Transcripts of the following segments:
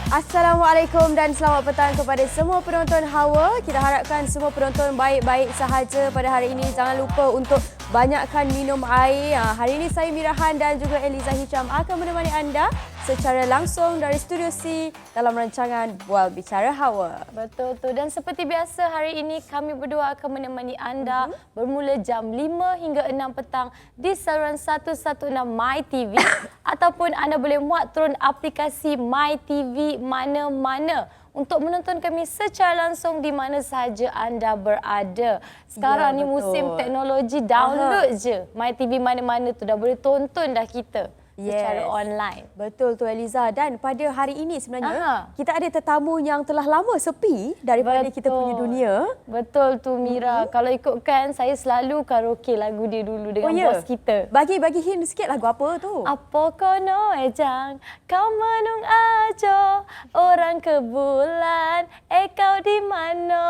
Assalamualaikum dan selamat petang kepada semua penonton Hawa. Kita harapkan semua penonton baik-baik sahaja pada hari ini. Jangan lupa untuk banyakkan minum air. Hari ini saya Mirahan dan juga Eliza Hicham akan menemani anda secara langsung dari Studio C dalam rancangan Bual Bicara Hawa. Betul tu, dan seperti biasa hari ini kami berdua akan menemani anda bermula jam 5 hingga 6 petang di saluran 116 MyTV ataupun anda boleh muat turun aplikasi MyTV mana-mana untuk menonton kami secara langsung di mana sahaja anda berada. Sekarang ni musim teknologi, download je MyTV mana-mana tu dah boleh tonton dah kita. Secara online. Betul tu Eliza. Dan pada hari ini sebenarnya kita ada tetamu yang telah lama sepi daripada kita punya dunia. Betul tu Mira. Kalau ikutkan saya selalu karaoke lagu dia dulu dengan bos kita. Bagi hint sikit lagu apa tu? Apa kono ejang kau menung aja orang ke bulan kau di mana?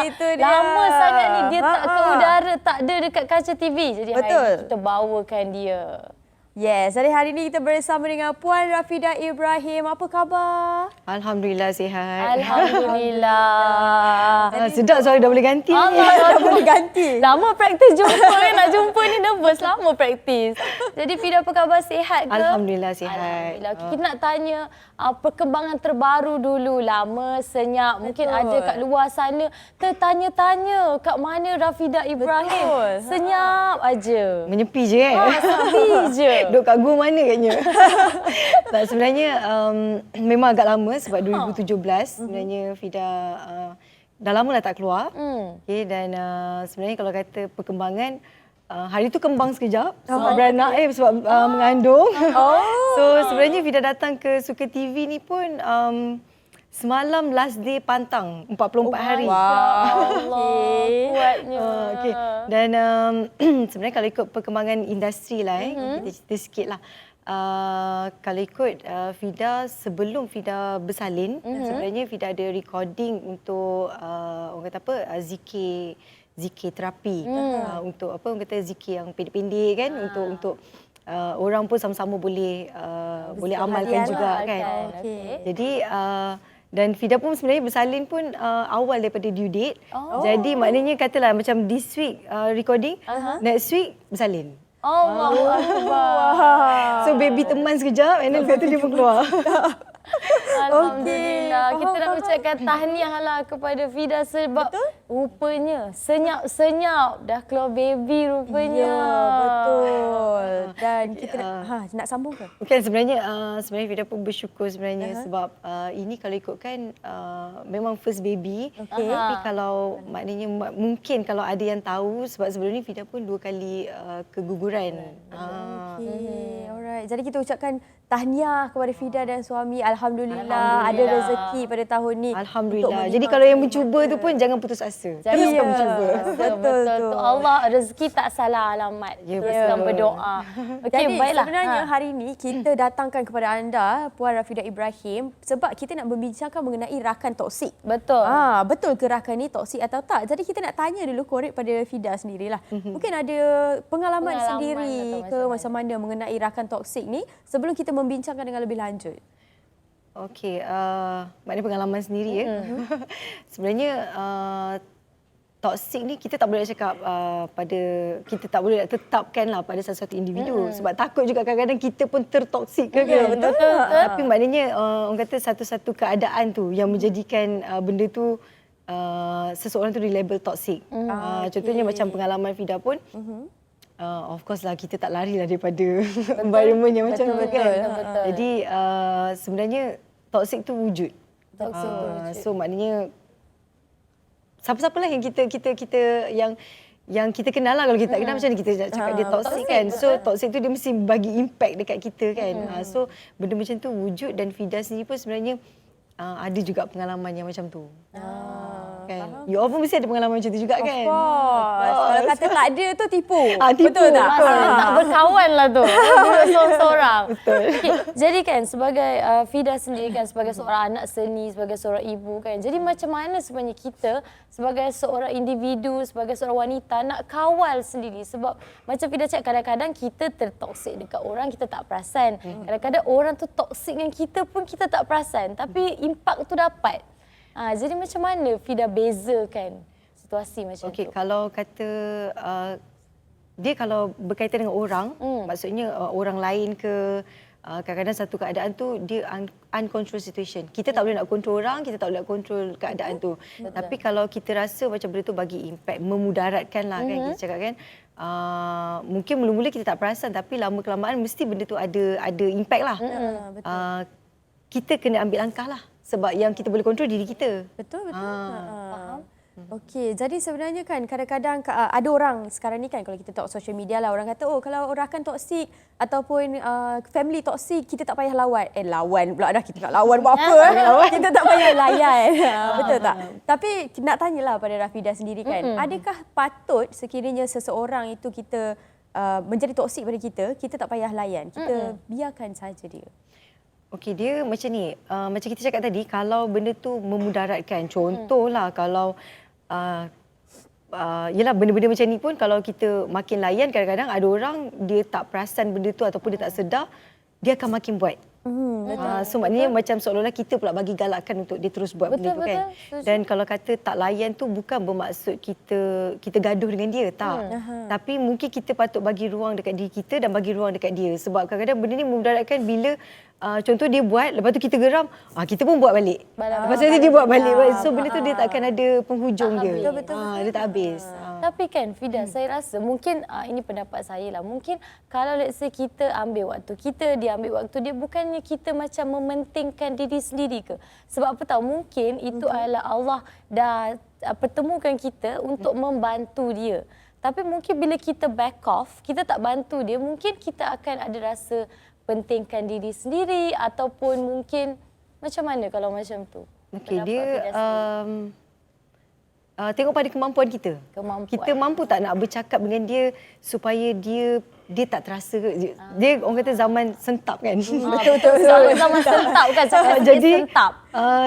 Itu dia. Lama sangat ni dia tak ke udara, tak ada dekat kaca TV. Jadi hari ini kita bawakan dia. Yes, jadi hari ini kita bersama dengan Puan Rafidah Ibrahim. Apa khabar? Alhamdulillah sihat. Alhamdulillah. Sedap suara dah boleh ganti. Dah boleh ganti. Lama praktis jumpa kan, nak jumpa ni nervous, lama praktis. Jadi Fida apa khabar, sihat ke? Alhamdulillah sihat. Alhamdulillah. Kita nak tanya perkembangan terbaru dulu. Lama, senyap. Mungkin ada kat luar sana tertanya-tanya kat mana Rafidah Ibrahim. Senyap aja. Menyepi je kan? Sepi je. Duk kat gua mana katnya. Tak, sebenarnya memang agak lama sebab 2017 sebenarnya Fida dah lama dah tak keluar. Okay, dan sebenarnya kalau kata perkembangan, hari tu kembang sekejap sebab beranak sebab mengandung. So sebenarnya Fida datang ke Suka TV ni pun semalam last day pantang 44 hari. Allah, kuatnya. Okay. Dan sebenarnya kalau ikut perkembangan industri lah, kita cerita sikit lah. Kalau ikut Fida, sebelum Fida bersalin, sebenarnya Fida ada recording untuk orang kata apa, zikir terapi. Untuk apa orang kata zikir yang pendek-pendek kan, untuk orang pun sama-sama boleh amalkan juga kan. Jadi dan Fida pun sebenarnya bersalin pun awal daripada due date. Jadi maknanya katalah macam this week recording, next week bersalin. Allahu Akbar. So baby teman sekejap and then lepas tu dia pun keluar. Alhamdulillah. Kita nak ucapkan tahniah lah kepada Fida sebab rupanya senyap-senyap dah keluar baby rupanya. Ya, betul. Dan kita nak sambung ke? Bukan, sebenarnya Fida pun bersyukur sebenarnya sebab ini kalau ikutkan memang first baby. Tapi kalau maknanya mungkin kalau ada yang tahu sebab sebelum ni Fida pun 2 kali keguguran. Alright. Jadi kita ucapkan tahniah kepada Fida dan suami. Alhamdulillah ada rezeki pada tahun ni. Alhamdulillah. Jadi kalau yang mencuba tu pun jangan putus asa. Teruskan mencuba. Betul tu. Allah rezeki tak salah alamat. Teruskan berdoa. Okey, jadi baiklah. sebenarnya hari ini kita datangkan kepada anda Puan Rafidah Ibrahim sebab kita nak membincangkan mengenai rakan toksik. Betul. Betul ke rakan ni toksik atau tak? Jadi kita nak tanya dulu korek pada Fida sendirilah. Mungkin ada pengalaman sendiri ke macam mana mengenai rakan toksik ni sebelum kita membincangkan dengan lebih lanjut. Okey, maknanya pengalaman sendiri ya. Sebenarnya toksik ni kita tak boleh cakap kita tak boleh tetapkan lah pada sesuatu individu sebab takut juga kadang-kadang kita pun tertoksik kan. Betul. Tapi maknanya orang kata satu-satu keadaan tu yang menjadikan benda tu seseorang tu dilabel toksik. Contohnya macam pengalaman Fida pun of course lah kita tak lari lah daripada environment yang macam tu kan. Jadi sebenarnya toksik tu wujud. So maknanya siapa-siapalah yang kita yang kita kenal lah. Kalau kita tak kenal macam mana kita nak cakap dia toksik kan. So toksik tu dia mesti bagi impact dekat kita kan. So benda macam tu wujud dan Fida sendiri pun sebenarnya ada juga pengalaman yang macam tu. kan. You all pun mesti ada pengalaman macam tu juga kan. Of course. Kalau kata tak ada tu tipu. Tipu. Betul tak? Maksudnya tak berkawan lah tu. Duduk seorang-seorang. Betul. Okay, jadi kan sebagai Fida sendiri kan sebagai seorang anak seni, sebagai seorang ibu kan. Jadi macam mana sebenarnya kita sebagai seorang individu, sebagai seorang wanita nak kawal sendiri. Sebab macam Fida cakap kadang-kadang kita tertoksik dekat orang kita tak perasan. Kadang-kadang orang tu toksik dengan kita pun kita tak perasan. Tapi impak tu dapat. Jadi macam mana Fida bezakan situasi macam tu? Okey, kalau kata dia kalau berkaitan dengan orang, maksudnya orang lain ke kadang-kadang satu keadaan tu dia uncontrolled situation. Kita tak boleh nak kontrol orang, kita tak boleh nak kontrol keadaan tu. Tapi kalau kita rasa macam benda tu bagi impact, memudaratkan lah kan kita cakap kan. Mungkin mula-mula kita tak perasan tapi lama kelamaan mesti benda tu ada impact lah. Kita kena ambil langkah lah. Sebab yang kita boleh kontrol diri kita. Betul. Faham. Okey, jadi sebenarnya kan kadang-kadang ada orang sekarang ni kan kalau kita tengok social media lah orang kata kalau rakan toksik ataupun family toksik kita tak payah lawan. Lawan pula dah kita nak lawan buat apa kita tak payah layan. Betul tak? Tapi nak tanyalah pada Rafida sendiri kan, adakah patut sekiranya seseorang itu kita menjadi toksik pada kita tak payah layan. Kita biarkan saja dia. Okey, dia macam ni. Macam kita cakap tadi, kalau benda tu memudaratkan. Contohlah kalau yelah benda-benda macam ni pun kalau kita makin layan, kadang-kadang ada orang dia tak perasan benda tu ataupun dia tak sedar, dia akan makin buat. So maknanya macam seolah-olah kita pula bagi galakan untuk dia terus buat benda tu kan. Dan kalau kata tak layan tu bukan bermaksud kita gaduh dengan dia, tak. Tapi mungkin kita patut bagi ruang dekat diri kita dan bagi ruang dekat dia. Sebab kadang-kadang benda ni memudaratkan bila contoh dia buat, lepas tu kita geram, kita pun buat balik. Lepas tu dia buat balik. So benda tu dia tak akan ada penghujung dia. Dia tak habis. Tapi kan Fida, saya rasa mungkin ini pendapat saya lah. Mungkin kalau let's say kita ambil waktu kita, dia ambil waktu dia, bukannya kita macam mementingkan diri sendiri ke? Sebab apa tahu mungkin itu adalah Allah dah pertemukan kita untuk membantu dia. Tapi mungkin bila kita back off, kita tak bantu dia, mungkin kita akan ada rasa pentingkan diri sendiri ataupun mungkin macam mana kalau macam tu? Okey, dia tengok pada kemampuan kita. Kita mampu tak nak bercakap dengan dia supaya dia tak terasa ke? Dia orang kata zaman sentap kan. Betul. Zaman sentap kan cakap jadi sentap.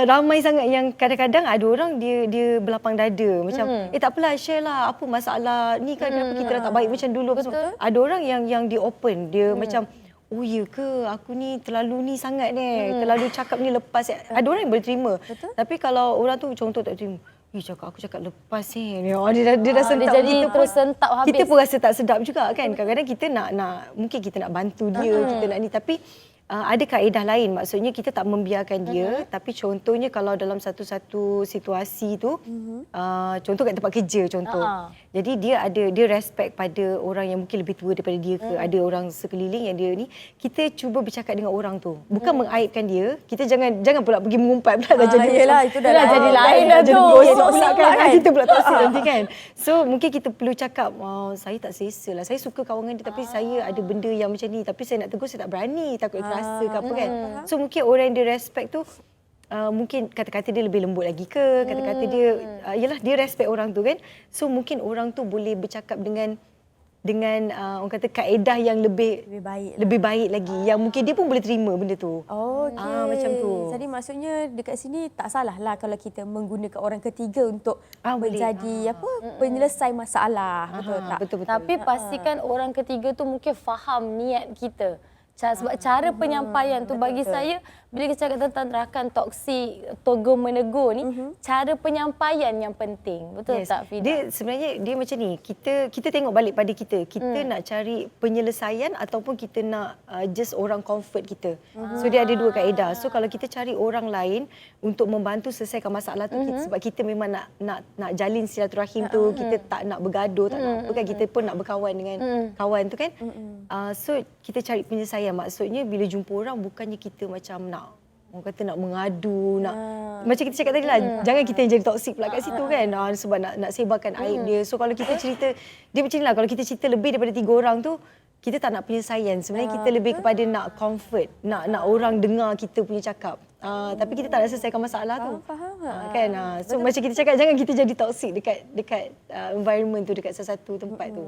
Ramai sangat yang kadang-kadang ada orang dia berlapang dada macam tak apalah share lah apa masalah ni kan kenapa kita dah tak baik macam dulu. Ada orang yang dia open, dia macam oh ya ke aku ni terlalu ni sangat ni, terlalu cakap ni lepas. Ada orang yang boleh terima. Tapi kalau orang tu contoh tak terima, aku cakap lepas ni. Dia dah sentap. Dia jadi terus sentap habis. Kita pun rasa tak sedap juga kan. Kadang-kadang kita nak mungkin kita nak bantu dia, kita nak ni tapi ada kaedah lain. Maksudnya kita tak membiarkan dia, tapi contohnya kalau dalam satu-satu situasi tu contoh kat tempat kerja contoh. Jadi dia respect pada orang yang mungkin lebih tua daripada dia ke, ada orang sekeliling yang dia ni, kita cuba bercakap dengan orang tu. Bukan mengaibkan dia. Kita jangan pula pergi mengumpat pula dah jadi. Yalah, itu dah jadi lain dah tu. Jadi gosok pula kan. Kita pula toksik nanti kan. So mungkin kita perlu cakap, saya tak selesa lah. Saya suka kawan dengan dia tapi saya ada benda yang macam ni. Tapi saya nak tegur saya tak berani. Takut rasa ke apa kan. So mungkin orang yang dia respect tu mungkin kata-kata dia lebih lembut lagi ke, kata-kata dia yalah dia respect orang tu kan. So mungkin orang tu boleh bercakap dengan orang kata kaedah yang lebih baik lagi yang mungkin dia pun boleh terima benda tu. Macam tu. Jadi maksudnya dekat sini tak salah lah kalau kita menggunakan orang ketiga untuk menjadi penyelesai masalah, betul tak? Betul. Tapi pastikan orang ketiga tu mungkin faham niat kita. Sebab cara penyampaian tu bagi saya bila kita cakap tentang rakan toksik, tegur menegur ni, cara penyampaian yang penting. Betul tak Fida? Dia sebenarnya dia macam ni, kita tengok balik pada kita. Kita nak cari penyelesaian ataupun kita nak just orang comfort kita. So dia ada dua kaedah. So kalau kita cari orang lain untuk membantu selesaikan masalah tu sebab kita memang nak jalin silaturahim tu, kita tak nak bergaduh, tak nak apa kan, kita pun nak berkawan dengan kawan tu kan. So kita cari penyelesaian. Maksudnya bila jumpa orang bukannya kita macam orang kata nak mengadu, macam kita cakap tadi lah, jangan kita yang jadi toksik pula kat situ kan. Sebab nak sebarkan aib dia. So kalau kita cerita, dia macam ni lah, kalau kita cerita lebih daripada 3 orang tu, kita tak nak penyelesaian. Sebenarnya kita lebih kepada nak comfort, nak orang dengar kita punya cakap. Tapi kita tak nak selesaikan masalah tu. Faham. Kan? So macam kita cakap, jangan kita jadi toxic dekat environment tu, dekat sesuatu tempat tu.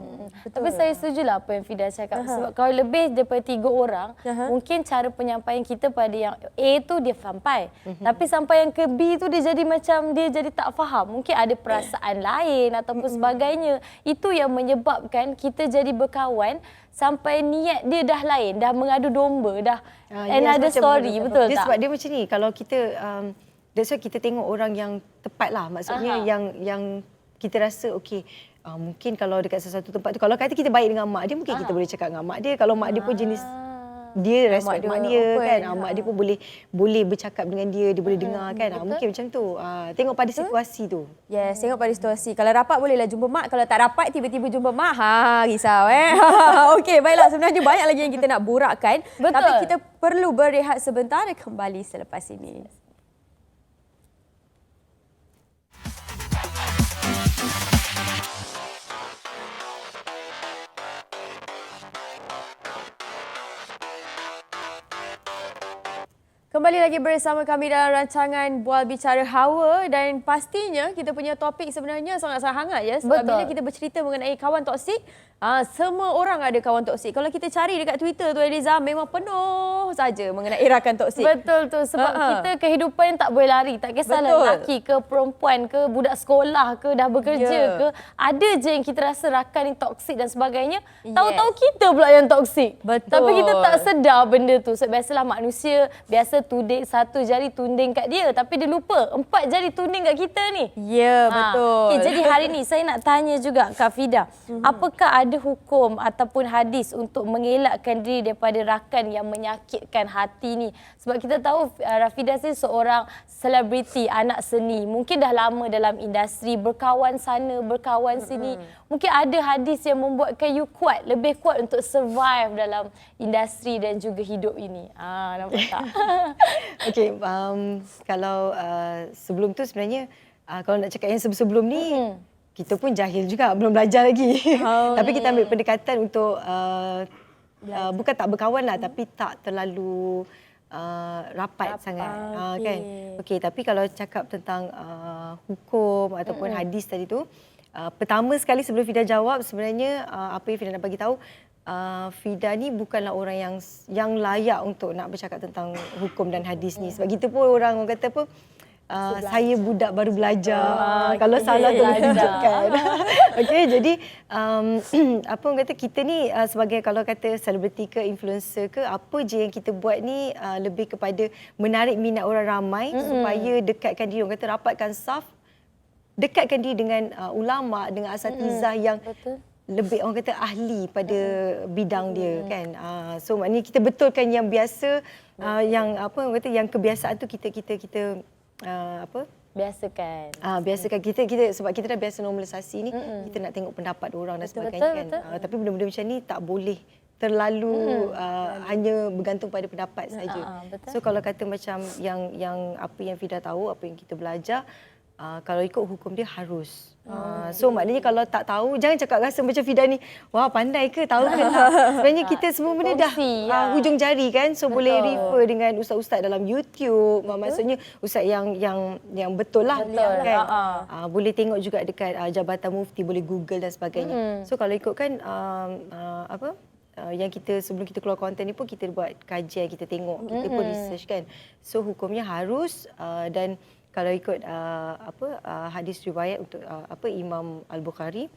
Tapi saya setujulah apa yang Fida cakap. Sebab kalau lebih daripada 3 orang, mungkin cara penyampaian kita pada yang A tu dia sampai. Tapi sampai yang ke B tu dia jadi macam dia jadi tak faham. Mungkin ada perasaan lain ataupun sebagainya. Itu yang menyebabkan kita jadi berkawan sampai niat dia dah lain, dah mengadu domba, dah another story, betul dia tak? Sebab dia macam ni, kalau kita that's why kita tengok orang yang tepat lah. Maksudnya yang kita rasa okey, mungkin kalau dekat sesuatu tempat tu, kalau kata kita baik dengan mak dia, mungkin kita boleh cakap dengan mak dia. Kalau mak dia pun jenis dia respect mak dia kan, mak dia pun boleh bercakap dengan dia boleh dengar kan. Mungkin macam tu. Tengok pada situasi tu. Yes, tengok pada situasi. Kalau rapat bolehlah jumpa mak. Kalau tak rapat tiba-tiba jumpa mak, risau Okey, baiklah, sebenarnya banyak lagi yang kita nak borakkan. Betul. Tapi kita perlu berehat sebentar dan kembali selepas ini. Kembali lagi bersama kami dalam rancangan Bual Bicara Hawa, dan pastinya kita punya topik sebenarnya sangat-sangat hangat ya. Sebab Betul. bila kita bercerita mengenai kawan toksik, semua orang ada kawan toksik. Kalau kita cari dekat Twitter tu Eliza, memang penuh saja mengenai rakan toksik. Betul tu, sebab kita kehidupan tak boleh lari. Tak kisahlah lelaki ke perempuan ke, budak sekolah ke, dah bekerja ke. Ada je yang kita rasa rakan yang toksik dan sebagainya. Tahu-tahu kita pula yang toksik. Betul. Tapi kita tak sedar benda tu. Sebab biasalah manusia biasa tuding satu jari tunding kat dia, tapi dia lupa 4 jari tunding kat kita ni. Ya, betul. Okay, jadi hari ni saya nak tanya juga Kak Fida, apakah ada hukum ataupun hadis untuk mengelakkan diri daripada rakan yang menyakitkan hati ni? Sebab kita tahu Rafidah ni seorang selebriti, anak seni, mungkin dah lama dalam industri, berkawan sana, berkawan sini. Mungkin ada hadis yang membuatkan you kuat, lebih kuat untuk survive dalam industri dan juga hidup ini. Nampak tak? Okey, kalau sebelum tu sebenarnya kalau nak cakap yang sebelum ni, kita pun jahil juga, belum belajar lagi. Tapi kita ambil pendekatan untuk bukan tak berkawan lah, tapi tak terlalu rapat sangat. Kan? Okey, tapi kalau cakap tentang hukum ataupun hadis tadi tu, pertama sekali sebelum Fida jawab, sebenarnya apa yang Fida nak bagi tahu, Fida ni bukanlah orang yang layak untuk nak bercakap tentang hukum dan hadis ni. Sebab kita pun orang kata apa, saya budak baru belajar. Kalau salah tolong tunjukkan. Okey, jadi apa orang kata, kita ni sebagai kalau kata selebriti ke influencer ke, apa je yang kita buat ni lebih kepada menarik minat orang ramai supaya dekatkan diri, orang kata rapatkan saf, dekatkan diri dengan ulama, dengan asatizah yang lebih orang kata ahli pada bidang dia kan. So maknanya kita betulkan yang biasa, yang apa orang kata, yang kebiasaan tu kita apa Biasakan. Biasakan kita sebab kita dah biasa normalisasi ni, kita nak tengok pendapat orang dan sebagainya kan. Tapi benda-benda macam ni tak boleh terlalu hanya bergantung pada pendapat saja. So kalau kata macam yang apa yang Fida tahu, apa yang kita belajar, kalau ikut hukum dia harus. So maknanya kalau tak tahu, jangan cakap rasa macam Fida ni, wah pandai ke, tahu ke tak. Sebenarnya kita semua benda dah hujung jari kan. So boleh refer dengan ustaz-ustaz dalam YouTube. Maksudnya ustaz yang betul lah kan. Boleh tengok juga dekat Jabatan Mufti, boleh Google dan sebagainya. So kalau ikutkan yang kita sebelum kita keluar konten ni pun kita buat kajian, kita tengok, kita pun research kan. So hukumnya harus, dan kalau ikut hadis riwayat untuk Imam Al-Bukhari,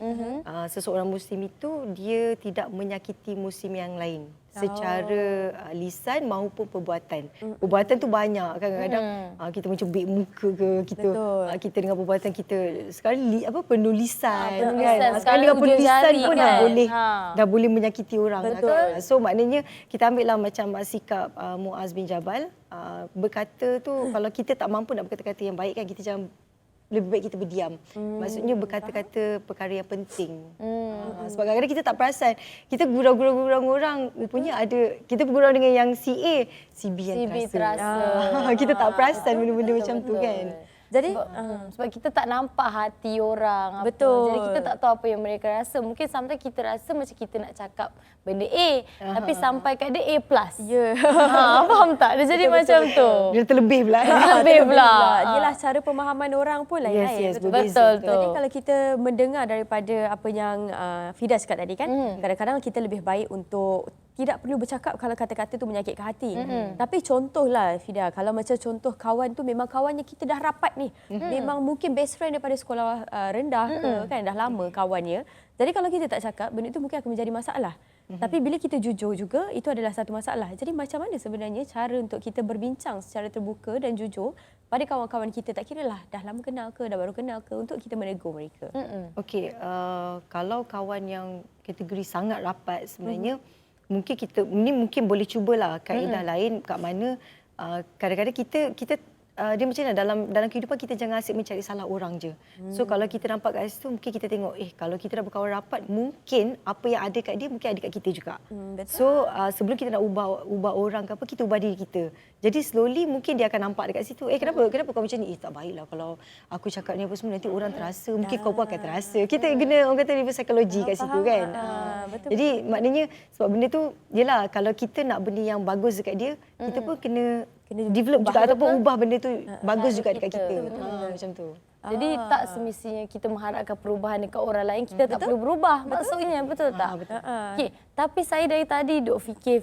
seseorang muslim itu dia tidak menyakiti muslim yang lain secara lisan maupun perbuatan. Perbuatan tu banyak kan, kadang-kadang kita mencubit muka ke, kita dengan perbuatan kita. Sekarang penulisan kan. Sekarang dengan penulisan pun dah boleh menyakiti orang. So maknanya kita ambil lah macam sikap Muaz bin Jabal, berkata tu, kalau kita tak mampu nak berkata-kata yang baik kan, kita jangan, lebih baik kita berdiam. Maksudnya berkata-kata perkara yang penting. Sebab kadang-kadang kita tak perasan. Kita gurau-gurau orang, rupanya ada, kita bergurau dengan yang si A, si B yang terasa. Kita tak perasan benda-benda macam tu kan. Jadi Sebab kita tak nampak hati orang. Betul. Jadi kita tak tahu apa yang mereka rasa. Mungkin sometimes kita rasa macam kita nak cakap benda A. Tapi sampai kat dia A+. ya. Faham tak? Dia jadi macam tu. Dia terlebih pula. Lebih pula. Yelah, cara pemahaman orang pun lain-lain. Yes, Betul. berbeza. Betul tu. Jadi kalau kita mendengar daripada apa yang Fida cakap tadi kan, kadang-kadang kita lebih baik untuk tidak perlu bercakap kalau kata-kata tu menyakitkan hati. Tapi contohlah Fida, kalau macam contoh kawan tu memang kawan yang kita dah rapat ni. Memang mungkin best friend daripada sekolah rendah ke kan, dah lama kawannya. Jadi kalau kita tak cakap, benda itu mungkin akan menjadi masalah. Tapi bila kita jujur juga, itu adalah satu masalah. Jadi macam mana sebenarnya cara untuk kita berbincang secara terbuka dan jujur pada kawan-kawan kita, tak kiralah dah lama kenal ke, dah baru kenal ke, untuk kita menegur mereka. Okey, kalau kawan yang kategori sangat rapat sebenarnya, mungkin boleh cubalah kaedah lain kat mana kadang-kadang kita dia macam mana dalam kehidupan kita jangan asyik mencari salah orang je. So kalau kita nampak kat situ, mungkin kita tengok kalau kita dah berkawan rapat, mungkin apa yang ada kat dia mungkin ada kat kita juga. Betul. So sebelum kita nak ubah orang ke apa, kita ubah diri kita. Jadi slowly mungkin dia akan nampak dekat situ, kenapa kau macam ni? Tak baiklah kalau aku cakap ni apa semua, nanti orang terasa, mungkin kau pun akan terasa. Kita kena orang kata reverse psychology kat situ kan. Betul. Jadi maknanya sebab benda tu, yelah, kalau kita nak benda yang bagus dekat dia, kita pun kena develop juga ataupun ubah benda tu bagus juga dekat kita. Macam tu. Jadi tak semestinya kita mengharapkan perubahan dekat orang lain, kita tak perlu berubah. Maksudnya betul tak? Betul. Okay, tapi saya dari tadi duk fikir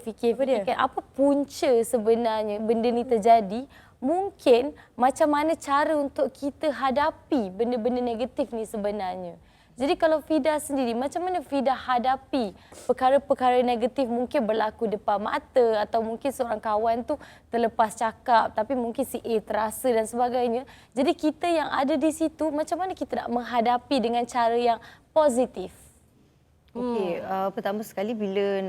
apa punca sebenarnya benda ni terjadi. Mungkin macam mana cara untuk kita hadapi benda-benda negatif ni sebenarnya. Jadi kalau Fida sendiri, macam mana Fida hadapi perkara-perkara negatif mungkin berlaku depan mata, atau mungkin seorang kawan tu terlepas cakap tapi mungkin si A terasa dan sebagainya. Jadi kita yang ada di situ, macam mana kita nak menghadapi dengan cara yang positif? Okey, pertama sekali bila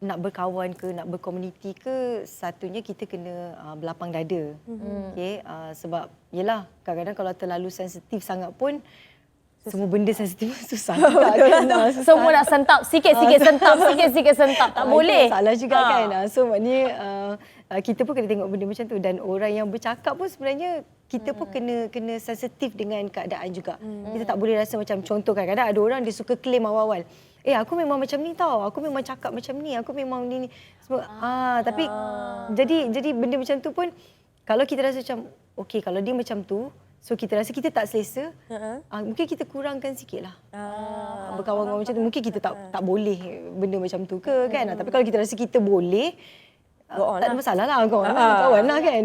nak berkawan ke, nak berkomuniti ke, satunya kita kena berlapang dada. Okey, sebab yelah, kadang-kadang kalau terlalu sensitif sangat pun, semua benda sensitif susah juga kan. Semua nak sentap, sikit-sikit sentap, sikit-sikit sentap. Tak boleh. Salah juga kan. So maknanya kita pun kena tengok benda macam tu, dan orang yang bercakap pun sebenarnya kita pun kena sensitif dengan keadaan juga. Kita tak boleh rasa macam, contoh kadang-kadang ada orang dia suka claim awal-awal. Aku memang macam ni tau. Aku memang cakap macam ni. Aku memang ni. Semua. Tapi jadi benda macam tu pun, kalau kita rasa macam okey, kalau dia macam tu, so kita rasa kita tak selesa, mungkin kita kurangkan sikitlah. Berkawan-kawan macam tu, mungkin kita tak boleh benda macam tu ke kan. Tapi kalau kita rasa kita boleh, tak ada masalah lah, kawan lah kan.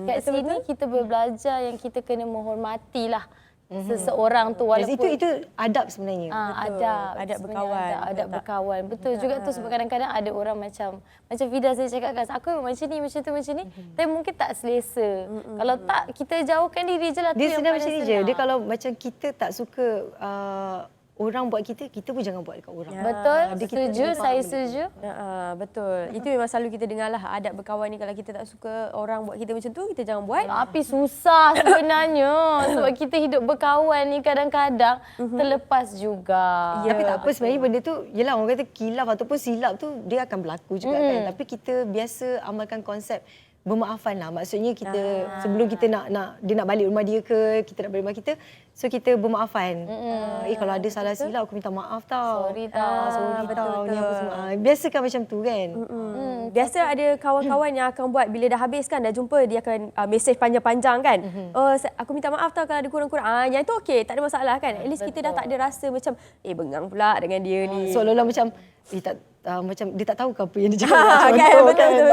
Kat sini kita belajar yang kita kena menghormati lah seseorang tu, walaupun itu adab sebenarnya. Adab berkawan. Adab berkawan. Betul juga tu, sebab kadang-kadang ada orang macam Fida saya cakap kan, aku memang macam ni, macam tu, macam ni. Tapi mungkin tak selesa. Kalau tak, kita jauhkan diri je lah. Dia senang macam ni je. Dia kalau macam kita tak suka orang buat kita pun jangan buat dekat orang. Betul, setuju, saya setuju. Betul. Itu memang selalu kita dengar lah, adab berkawan ni, kalau kita tak suka orang buat kita macam tu, kita jangan buat. Tapi susah sebenarnya. Sebab kita hidup berkawan ni kadang-kadang terlepas juga. Tapi tak apa, sebenarnya benda tu, yelah, orang kata kilaf ataupun silap tu dia akan berlaku juga kan. Tapi kita biasa amalkan konsep bermaafan lah. Maksudnya kita sebelum kita nak dia nak balik rumah dia ke, kita nak balik rumah kita, so kita bermaafan. Kalau ada salah silap, aku minta maaf tau. Sorry tau. Sorry tau. Ni apa semua. Biasakan macam tu kan. Biasa ada kawan-kawan yang akan buat, bila dah habis kan, dah jumpa, dia akan mesej panjang-panjang kan. Aku minta maaf tau kalau ada kurang-kurang. Yang itu okey, tak ada masalah kan. At least kita dah tak ada rasa macam bengang pula dengan dia ni. Seolah-olah macam macam dia tak tahu ke apa yang dia cakap. Betul.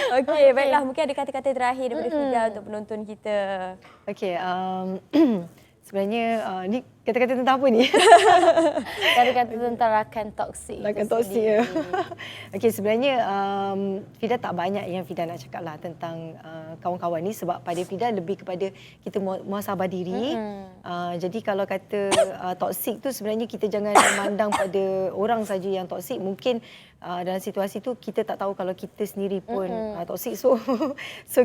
Okey, baiklah, mungkin ada kata-kata terakhir daripada Fida untuk penonton kita. Okey, sebenarnya ni kata-kata tentang apa ni? Kata-kata tentang rakan toksik. Rakan toksik ya. Okey, sebenarnya Fida tak banyak yang Fida nak cakap lah tentang kawan-kawan ni, sebab pada Fida lebih kepada kita muhasabah diri. Jadi kalau kata toksik tu, sebenarnya kita jangan memandang pada orang saja yang toksik. Mungkin dalam situasi tu kita tak tahu kalau kita sendiri pun toksik. So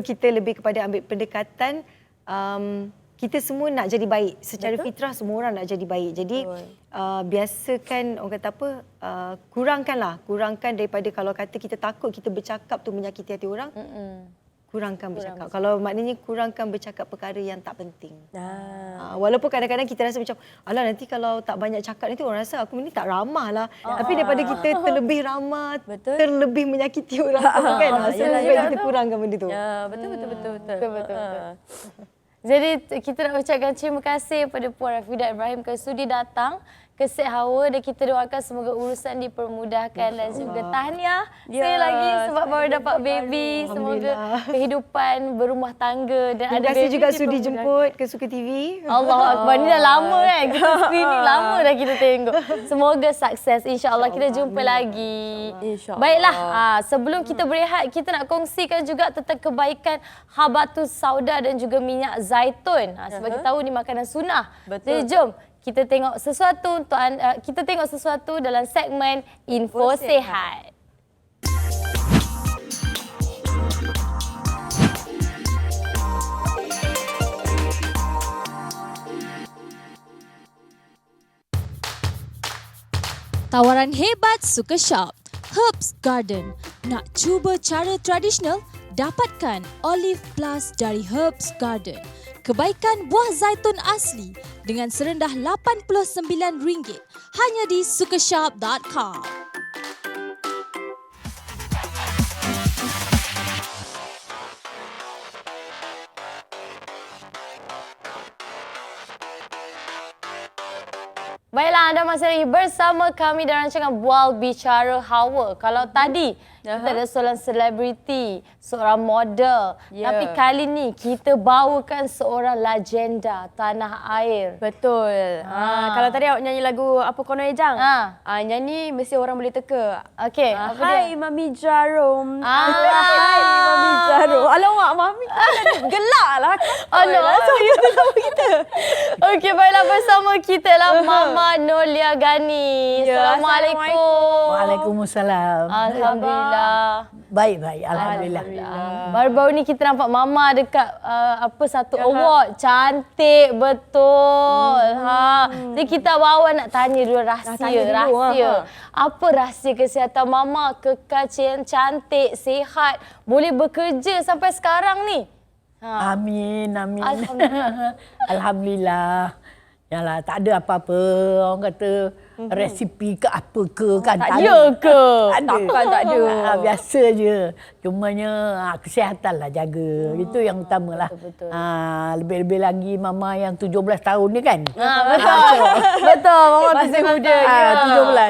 kita lebih kepada ambil pendekatan kita semua nak jadi baik. Secara fitrah semua orang nak jadi baik. Jadi biasakan, orang kata apa, kurangkan daripada kalau kata kita takut kita bercakap tu menyakiti hati orang. kurangkan bercakap. Kalau maknanya kurangkan bercakap perkara yang tak penting. Walaupun kadang-kadang kita rasa macam, alah nanti kalau tak banyak cakap nanti orang rasa aku ni tak ramah lah. Tapi daripada kita terlebih ramah, terlebih menyakiti orang tu kan. So lebih baik kita kurangkan benda tu. Ya, betul. Jadi kita nak ucapkan terima kasih kepada Puan Rafidah Ibrahim kerana sudi datang ke Set Hawa dan kita doakan semoga urusan dipermudahkan dan juga tahniah sekali lagi sebab baru dapat baby. Semoga kehidupan berumah tangga dan Terima ada kasih baby juga sudi jemput ke Suka TV. Allah Akbar, ni dah lama kan kita screening, lama dah kita tengok. Semoga sukses, insya-Allah kita jumpa lagi. InsyaAllah. Baiklah, sebelum kita berehat, kita nak kongsikan juga tentang kebaikan habatus sauda dan juga minyak zaitun. Sebab kita tahu ni makanan sunnah. Betul. Jadi jom kita tengok sesuatu untuk kita tengok sesuatu dalam segmen Info Sehat. Tawaran hebat Suka Shop, Herbs Garden. Nak cuba cara tradisional? Dapatkan Olive Plus dari Herbs Garden. Kebaikan buah zaitun asli dengan serendah RM89 hanya di sukashop.com. Baiklah, anda masih lagi bersama kami dalam rancangan Bual Bicara Hawa. Kalau tadi kita ada seorang selebriti, seorang model. Tapi kali ni kita bawakan seorang legenda tanah air. Betul. Kalau tadi awak nyanyi lagu Apa Kono Ejang, nyanyi mesti orang boleh teka. Okey, apa Hai dia? Mami Jarum. Hai Mami Jarum. Alamak, Mami gelak lah. Alah, saya tu sama kita. Okey, baiklah bersama kita lah Mama Nolia Gani. Assalamualaikum. Waalaikumsalam. Alhamdulillah. Baik. Alhamdulillah. Baru-baru ni kita nampak Mama dekat satu award. Cantik betul. Jadi kita bawa nak tanya dulu rahsia. Apa rahsia kesihatan Mama kekal cantik, sihat, boleh bekerja sampai sekarang ni? Amin. Alhamdulillah. Alhamdulillah. Yalah, tak ada apa-apa. Orang kata resipi ke apa ke kan. Tak ada ke? Takkan tak ada. Biasa je. Cumanya kesihatan lah jaga. Itu yang utama lah. Betul. Lebih-lebih lagi Mama yang 17 tahun ni kan. Betul. Betul. Mama masih muda.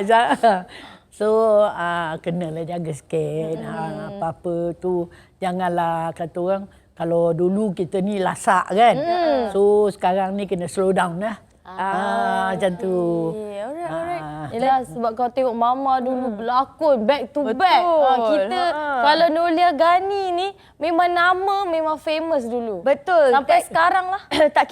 17. So, kenalah jaga sikit. Apa-apa tu, janganlah kata orang, kalau dulu kita ni lasak kan. So, sekarang ni kena slow down lah. Macam tu. Alright. Yelah, sebab kau tengok Mama dulu berlakon back to back. Kita kalau Nolia Gani ni memang nama memang famous dulu. Betul. Sampai sekarang lah. tak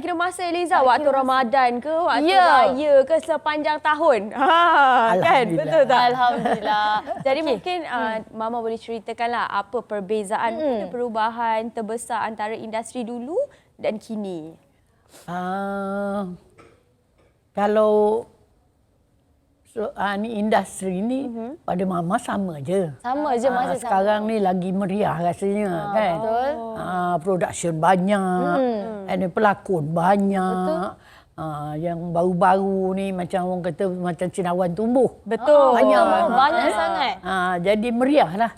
kira masa Eliza, waktu Ramadan ke, waktu raya ke, sepanjang tahun. Kan? Betul tak? Alhamdulillah. Jadi mungkin Mama boleh ceritakanlah apa perbezaan, perubahan terbesar antara industri dulu dan kini. Kalau ni industri ni pada Mama sama je. Sama je masih sama. Sekarang ni lagi meriah rasanya kan. Betul. Production banyak, ada pelakon banyak. Yang baru-baru ni macam orang kata macam cendawan tumbuh. Betul. Banyak sangat. Jadi meriah lah.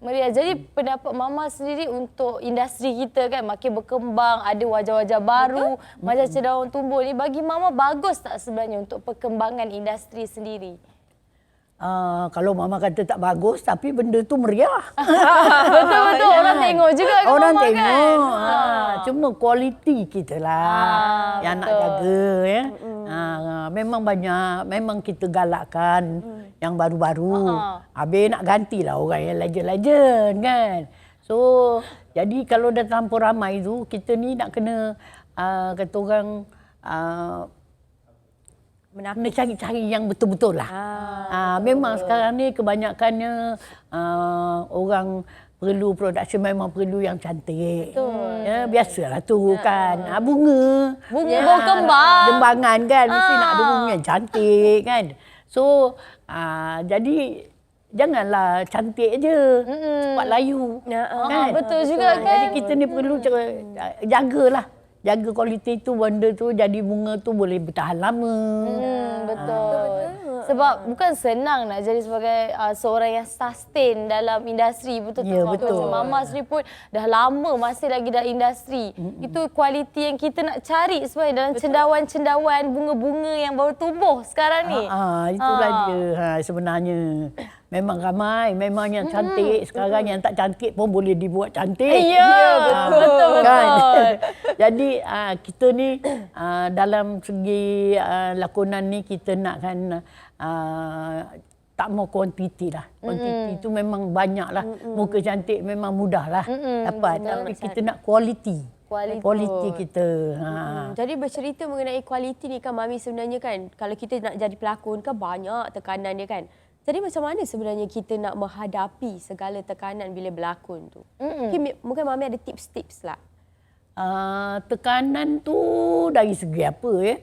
Meriah. Jadi pendapat Mama sendiri untuk industri kita kan makin berkembang, ada wajah-wajah baru, macam cendawan tumbuh ni, bagi Mama bagus tak sebenarnya untuk perkembangan industri sendiri? Kalau Mama kata tak bagus tapi benda tu meriah. Betul-betul orang tengok juga kan orang Mama tengok. kan. Cuma kualiti kita lah yang nak jaga ya. Memang banyak, memang kita galakkan yang baru-baru. Habis nak gantilah orang yang legend-legend kan. So, jadi kalau dah terlampau ramai tu, kita ni nak kena kata orang kena cari-cari yang betul-betul lah. Memang sekarang ni kebanyakannya orang perlu production, memang perlu yang cantik. Ya, biasalah tu kan. Bunga berkembang. Jembangan kan mesti nak ada bunga yang cantik kan. So jadi janganlah cantik je, cepat layu. Betul juga kan. Jadi kita ni perlu jagalah. Jaga kualiti tu, benda tu jadi bunga tu boleh bertahan lama. Betul. Sebab bukan senang nak jadi sebagai seorang yang sustain dalam industri. Betul Ya, tak? betul. Macam Mama sendiri pun dah lama masih lagi dalam industri. Itu kualiti yang kita nak cari sebenarnya dalam cendawan-cendawan bunga-bunga yang baru tumbuh sekarang ni. Itulah dia sebenarnya. Memang ramai, memang yang cantik. Sekarang yang tak cantik pun boleh dibuat cantik. Ya, betul. Kan? Jadi kita ni dalam segi lakonan ni kita nakkan tak mau kuantiti lah. Kuantiti tu memang banyak lah. Muka cantik memang mudah lah dapat. Tapi kita nak kualiti. Kualiti kita. Jadi bercerita mengenai kualiti ni kan Mami, sebenarnya kan kalau kita nak jadi pelakon kan banyak tekanan dia kan. Jadi macam mana sebenarnya kita nak menghadapi segala tekanan bila berlakon tu? Mungkin Mami ada tips-tips lah. Tekanan tu dari segi apa ya?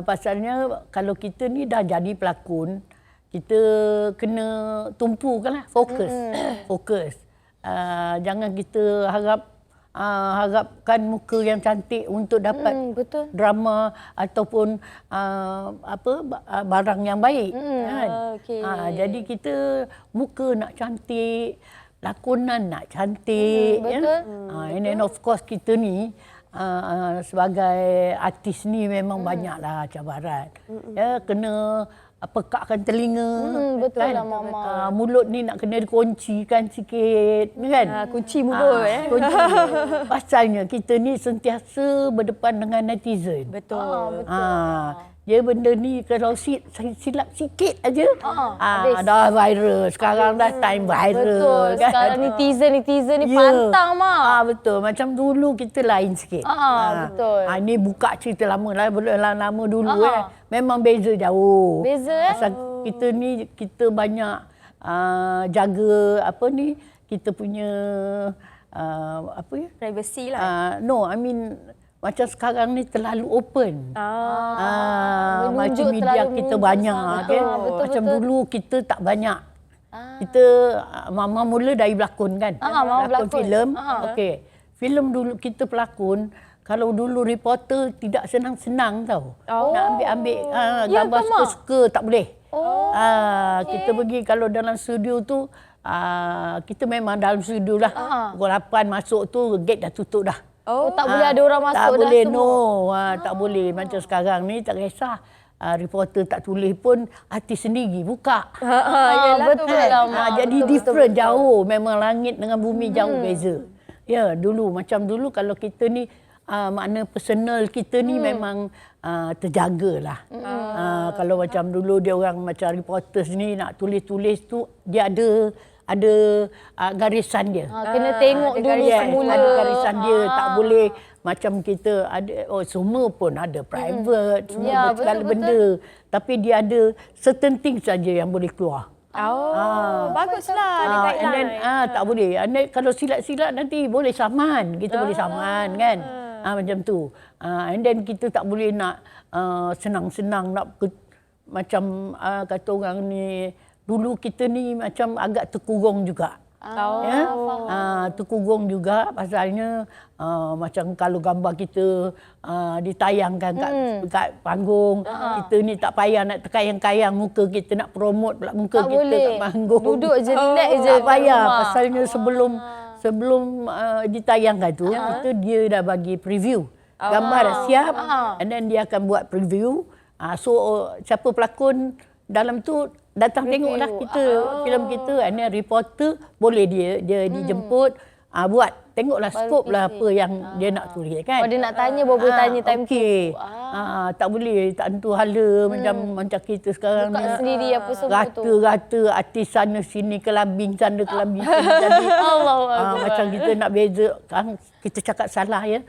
Pasalnya kalau kita ni dah jadi pelakon, kita kena tumpukanlah fokus. Fokus. Jangan kita harapkan muka yang cantik untuk dapat drama ataupun barang yang baik. Kan? Jadi kita muka nak cantik, lakonan nak cantik. And then of course kita ni sebagai artis ni memang banyaklah cabaran. Ya, kena pekakkan telinga. Betul kan? lah Mama. Mulut ni nak kena dikuncikan sikit kan. Kunci mulut kunci. Pasalnya kita ni sentiasa berdepan dengan netizen. Betul. Dia benda ni kalau silap sikit aja dah viral. Sekarang dah time viral. Betul. Kan? Sekarang netizen ni pantang Mak. Betul. Macam dulu kita lain sikit. Betul. Ini buka cerita lama lah. Lama dulu memang beza jauh. Beza Pasal kita ni kita banyak jaga kita punya Privacy lah. No, I mean macam sekarang ni terlalu open. Macam media kita banyak. Macam dulu kita tak banyak. Kita Mama mula dari berlakon kan. Berlakon filem. Okey. Filem dulu kita pelakon. Kalau dulu reporter tidak senang-senang tau. Nak ambil gambar suka-suka tak boleh. Kita pergi kalau dalam studio tu kita memang dalam studio lah. Pukul 8 masuk tu gate dah tutup dah. Tak boleh ada orang masuk tak dah boleh, semua. tak boleh. Macam sekarang ni tak kisah. Reporter tak tulis pun artis sendiri buka. Betul lah Mak. Jadi different jauh. Memang langit dengan bumi jauh beza. Ya, dulu macam dulu kalau kita ni makna personal kita ni memang terjagalah. Kalau macam dulu dia orang macam reporters ni nak tulis-tulis tu dia ada garisan dia. Kena tengok dulu semula. Ada garisan dia. Tak boleh macam kita ada, semua pun ada private, semua segala benda. Tapi dia ada certain things saja yang boleh keluar. Baguslah ada guideline. And then tak boleh. And then, kalau silat-silat nanti boleh saman. Kita boleh saman kan. Macam tu. And then kita tak boleh nak senang-senang nak macam kata orang ni. Dulu kita ni macam agak terkurung juga. Terkurung juga pasalnya macam kalau gambar kita ditayangkan kat panggung, kita ni tak payah nak terkayang-kayang muka kita nak promote pula muka tak kita boleh. kat panggung. Duduk je, relax je. Tak payah pasalnya sebelum ditayangkan tu dia dah bagi preview. Gambar dah siap and then dia akan buat preview. So siapa pelakon dalam tu datang tengoklah kita filem kita, and then reporter boleh dia dijemput buat tengoklah skop lah apa yang dia nak tulis kan. Dia nak tanya boleh tanya time tu. Tak boleh tak tentu hala macam kita sekarang buka ni. Sendiri apa semua tu. Rata-rata artis sana sini kelabing sana kelabing sini. Jadi macam kita nak beza kan kita cakap salah ya.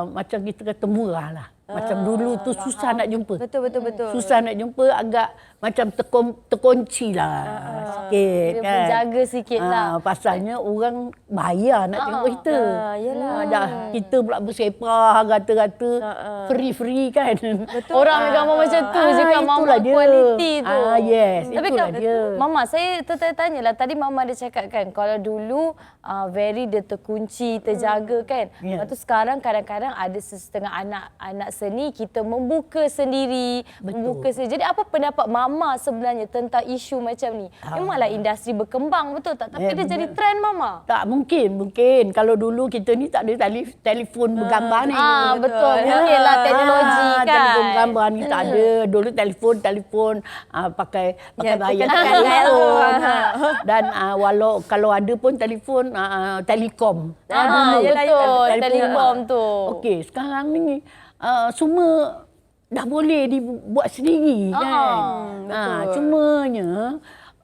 Macam kita kata murah lah. Macam dulu tu susah nak jumpa. Betul. Susah nak jumpa, agak macam terkunci lah sikit Dia kan. menjaga sikit lah. Pasalnya orang bayar nak tengok kita. Yelah. Dah kita pula bersepah kata-kata free kan. Orang ambil gambar macam tu je kan, Mama itulah dia. kualiti tu. Yes, Tapi itulah kan, dia. Mama, saya tertanya lah. Tadi Mama ada cakap kan, kalau dulu very dia terkunci, terjaga kan. Ya. Lepas tu sekarang kadang-kadang ada setengah anak seni, kita membuka sendiri. Membuka sendiri. Jadi apa pendapat Mama sebenarnya tentang isu macam ni? Memanglah industri berkembang, betul tak? Tapi dia jadi trend, Mama. Tak mungkin. Kalau dulu kita ni tak ada telefon bergambar ni. Betul. Mungkinlah teknologi kan. Telefon bergambar ni tak ada. Dulu telefon pakai bayar telefon. Dan kalau ada pun telefon telekom. Betul. Telekom tu. Okey, sekarang ni semua dah boleh dibuat sendiri kan. Cumanya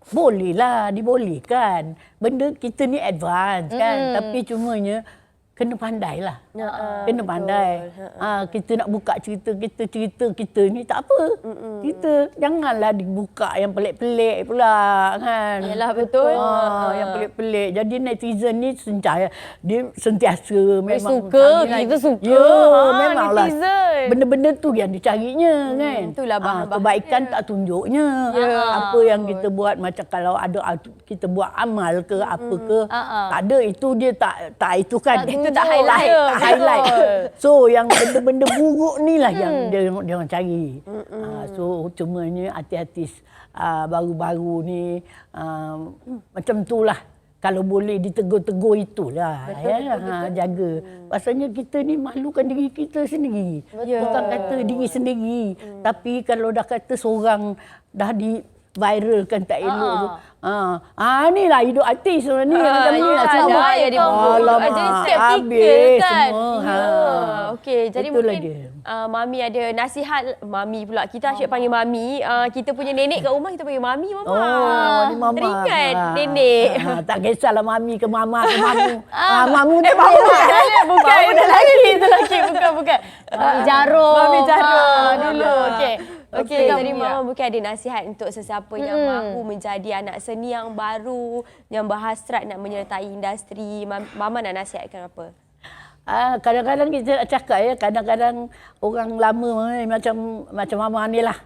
bolehlah dibolehkan. Benda kita ni advance kan. Tapi cumanya kena pandai lah. Kena pandai. Kita nak buka cerita kita ni tak apa. Kita janganlah dibuka yang pelik-pelik pula kan. Yalah, betul. Yang pelik-pelik. Jadi netizen ni dia sentiasa memang suka, cari kita suka. Ya, memanglah. Netizen. Benda-benda tu yang dicarinya kan. Itulah bahan-bahan kebaikan tak tunjuknya. Apa yang kita buat, macam kalau ada kita buat amal ke apa ke, tak ada, itu dia tak itu kan. Tak Itu tak highlight. Tak highlight. So yang benda-benda buruk ni lah yang dia orang cari. So cumanya hati-hati baru-baru ni macam tu lah. Kalau boleh ditegur-tegur itulah. Jaga. Pasalnya kita ni malukan diri kita sendiri. Bukan kata diri sendiri. Tapi kalau dah kata seorang dah viralkan tak elok tu. Inilah hidup artis ni. Macam ni lah semua. Ada yang Alamak, jadi skeptikal habis kan. semua. Okey, jadi Itulah mungkin dia. Mami ada nasihat. Mami pula, kita asyik panggil Mami. Kita punya nenek kat rumah kita panggil Mami, Mama. Ni Mama. Teringat nenek. Tak kisahlah Mami ke Mama ke Mamu. Mamu tak apa. Bukan, lelaki. Bukan. Mami Jarum. Mami Jarum dulu. Okey. Okey, jadi Mama mungkin ada nasihat untuk sesiapa yang mahu menjadi anak seni yang baru, yang berhasrat nak menyertai industri. Mama nak nasihatkan apa? Kadang-kadang kita nak cakap ya, kadang-kadang orang lama macam Mama ni lah.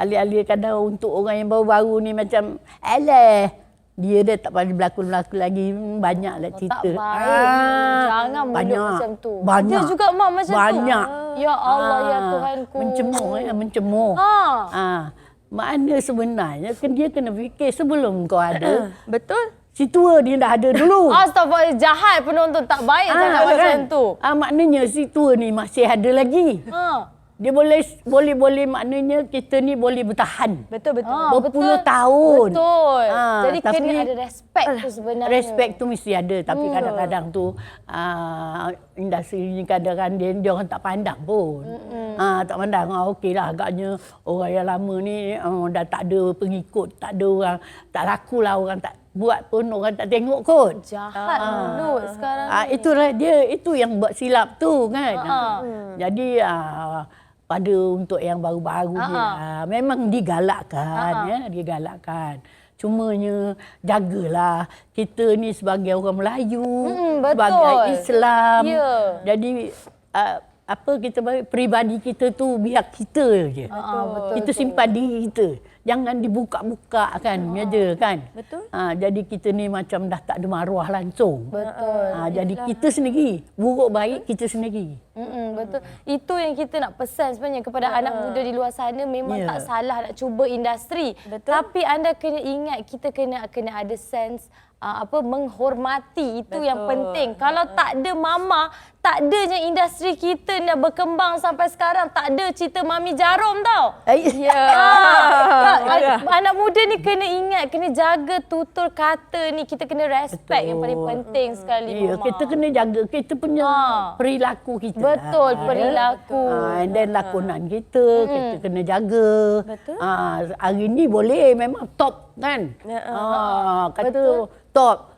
Alih-alih kadang untuk orang yang baru-baru ni macam, alah, dia dah tak pandai berlakon-lakon lagi. Banyaklah cerita. Tak baik. Jangan mulut macam tu. Banyak. Dia juga mak macam tu. Banyak. Ya Allah, ya Tuhanku. Mencemur. Makna sebenarnya dia kena fikir sebelum kau ada. Betul? Si tua dia dah ada dulu. Astagfirullah, jahat penonton, tak baik cakap macam tu. Maknanya si tua ni masih ada lagi. Dia boleh maknanya kita ni boleh bertahan. Betul. Berpuluh tahun. Betul. Jadi tapi kena ada respect tu sebenarnya. Respect tu mesti ada. Tapi kadang-kadang tu industri ni kadang-kadang dia orang tak pandang pun. Tak pandang. Okeylah agaknya orang yang lama ni dah tak ada pengikut. Tak ada orang, tak laku lah, orang tak buat pun orang tak tengok kot. Jahat mulut sekarang ni. Itulah dia, itu yang buat silap tu kan. Jadi pada untuk yang baru-baru ni memang digalakkan digalakkan. Cumanya jagalah, kita ni sebagai orang Melayu, sebagai Islam. Jadi kita peribadi kita tu biar kita je. Kita simpan diri kita. Jangan dibuka-buka kan, meja kan. Betul. Jadi kita ni macam dah tak ada maruah langsung. Betul. Jadi kita sendiri, buruk baik kita sendiri. Betul. Itu yang kita nak pesan sebenarnya kepada anak muda di luar sana. Memang tak salah nak cuba industri. Betul. Tapi anda kena ingat, kita kena ada sense menghormati. Itu yang penting. Kalau tak ada Mama, tak adanya industri kita nak berkembang sampai sekarang. Tak ada cerita Mami Jarum tau. Anak muda ni kena ingat, kena jaga tutur kata ni. Kita kena respect. Yang paling penting sekali, Mama. Kita kena jaga kita punya perilaku kita. Betul, perilaku. And then lakonan kita kena jaga. Betul. Hari ni boleh memang top kan. Kata Top.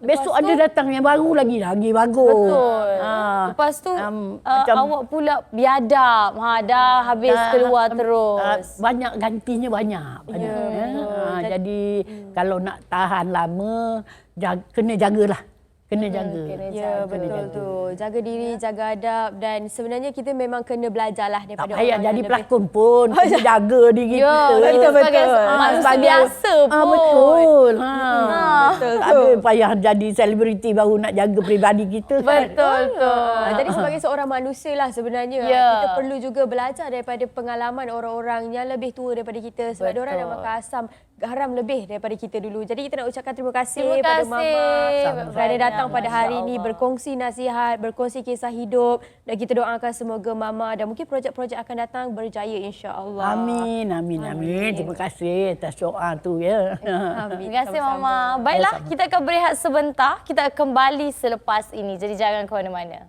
Besok ada datang yang baru lagi bagus. Betul. Lepas tu macam- awak pula biadab. Dah habis keluar terus. Banyak gantinya banyak. Jadi kalau nak tahan lama kena jagalah. Kena jaga. Ya, betul tu. Jaga diri, jaga adab dan sebenarnya kita memang kena belajarlah Tak daripada payah orang jadi yang lebih. pelakon pun. Kena jaga diri Ya, kita. sebagai manusia biasa pun. Betul. Betul Tak ada payah jadi selebriti baru nak jaga peribadi kita kan. Betul tu. Jadi sebagai seorang manusia lah sebenarnya Ya. kita perlu juga belajar daripada pengalaman orang-orang yang lebih tua daripada kita sebab Betul. diorang dah makan asam garam lebih daripada kita dulu. Jadi kita nak ucapkan terima kasih Terima pada kasih. Mama kerana Banyak, datang pada hari Masya ini Allah. berkongsi nasihat, berkongsi kisah hidup dan kita doakan semoga Mama dan mungkin projek-projek akan datang berjaya insya-Allah. Amin. Terima kasih atas doa tu ya. Amin. Terima kasih Sama-sama. Mama. Baiklah, kita akan berehat sebentar. Kita kembali selepas ini. Jadi jangan ke mana-mana.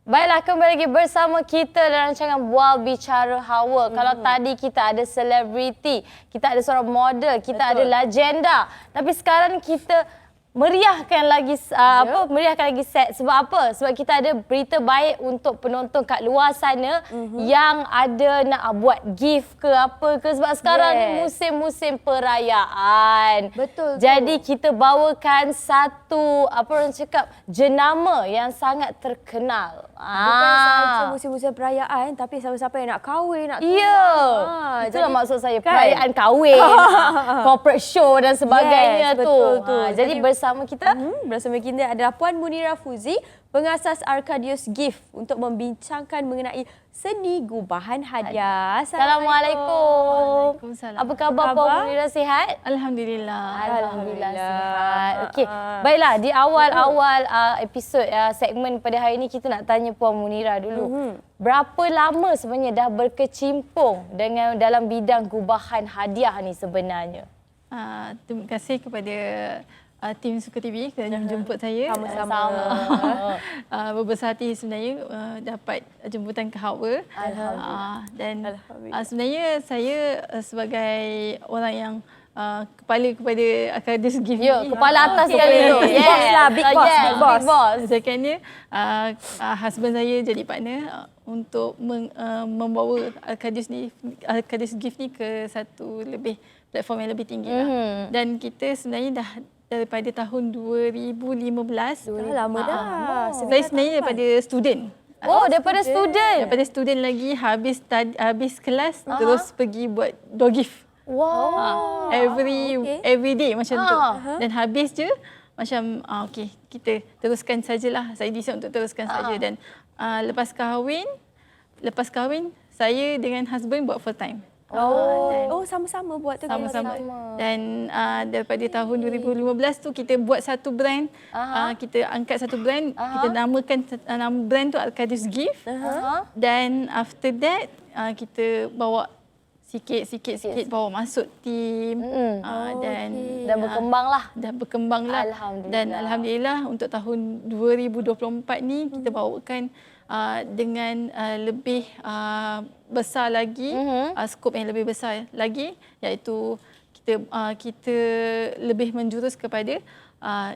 Baiklah, kembali lagi bersama kita dalam rancangan Bual Bicara Hawa. Kalau tadi kita ada selebriti, kita ada seorang model, kita ada legenda. Tapi sekarang kita meriahkan lagi meriahkan lagi set. Sebab apa? Sebab kita ada berita baik untuk penonton kat luar sana yang ada nak buat gift ke apa ke. Sebab sekarang ni musim-musim perayaan. Betul tu. Jadi kita bawakan satu orang cakap jenama yang sangat terkenal. Bukan sahaja musim-musim perayaan tapi siapa-siapa yang nak kahwin, nak tunang. Ya, itulah maksud saya, perayaan kahwin, corporate show dan sebagainya Yes, tu. betul tu. Jadi bersama kita, Bersama kita adalah Puan Munira Fuzi, pengasas Arcadius Gift untuk membincangkan mengenai seni gubahan hadiah. Assalamualaikum. Waalaikumsalam. Apa khabar Puan Munira, sihat? Alhamdulillah. Alhamdulillah sihat. Okey, baiklah di awal-awal episod segmen pada hari ini kita nak tanya Puan Munira dulu. Berapa lama sebenarnya dah berkecimpung dengan dalam bidang gubahan hadiah ni sebenarnya? Terima kasih kepada tim Suka TV kerana menjemput saya. Sama-sama. Berbesar hati sebenarnya dapat jemputan ke Hawa. Dan sebenarnya saya sebagai orang yang kepala kepada Arcadius Gift Ya, ni. kepala atas sekali tu. Big boss lah, big boss, Yes, big boss. big boss. Sebenarnya husband saya jadi partner untuk membawa Arcadius Gift ni ke satu lebih platform yang lebih tinggi lah. Dan kita sebenarnya dah daripada tahun 2015. Lama dah. Saya sebenarnya daripada student. Oh, daripada student. Daripada student lagi habis kelas terus pergi buat door gift. Wow. Every day macam tu. Dan habis je macam okey kita teruskan sajalah. Saya decide untuk teruskan saja dan lepas kahwin saya dengan husband buat full time. Sama-sama buat tu. Sama-sama. Dan daripada tahun 2015 tu kita buat satu brand. Kita angkat satu brand, kita namakan nama brand tu Arcadius Gift. Dan after that kita bawa sikit bawa masuk tim Dan berkembang lah. dah berkembang lah. Alhamdulillah. Dan alhamdulillah untuk tahun 2024 ni kita bawakan dengan lebih besar lagi, skop yang lebih besar lagi, iaitu kita lebih menjurus kepada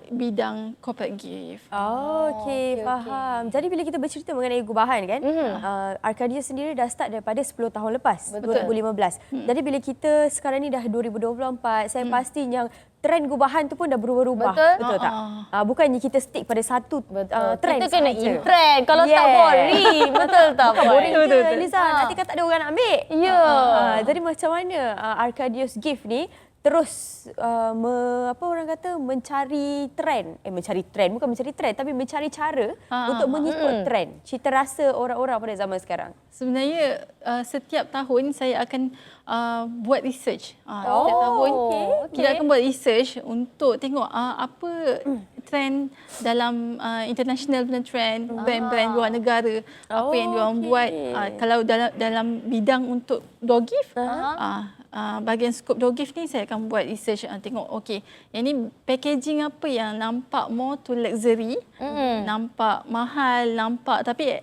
bidang corporate gift. Okey, faham. Jadi bila kita bercerita mengenai gubahan kan, Arcadius sendiri dah start daripada 10 tahun lepas, 2015. Jadi bila kita sekarang ni dah 2024, saya pasti yang trend gubahan tu pun dah berubah-ubah. Betul tak? Bukannya kita stick pada satu trend Kita kena sahaja. in trend. Kalau tak boring. Betul tak? Bukan boring je, Betul. Liza. Nanti kan tak ada orang nak ambil. Ya. Jadi macam mana Arcadius Gift ni terus apa orang kata mencari trend, bukan mencari trend tapi mencari cara untuk mengikut trend cita rasa orang-orang pada zaman sekarang. Sebenarnya setiap tahun saya akan buat research. Setiap tahun kita akan buat research untuk tengok apa trend dalam international punya trend, brand-brand luar negara, apa yang diorang buat. Kalau dalam bidang untuk door gift, bahagian skop door gift ni saya akan buat research, tengok okey, yang ni packaging apa yang nampak more to luxury, nampak mahal, nampak tapi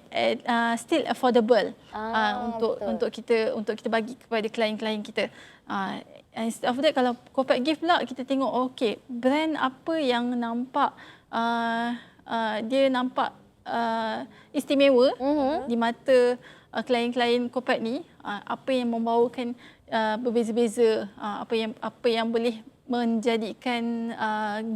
still affordable untuk kita bagi kepada klien-klien kita. Instead of that, kalau corporate gift pula kita tengok okey, brand apa yang nampak dia nampak istimewa di mata klien-klien corporate ni, apa yang membawakan berbeza-beza, apa yang boleh menjadikan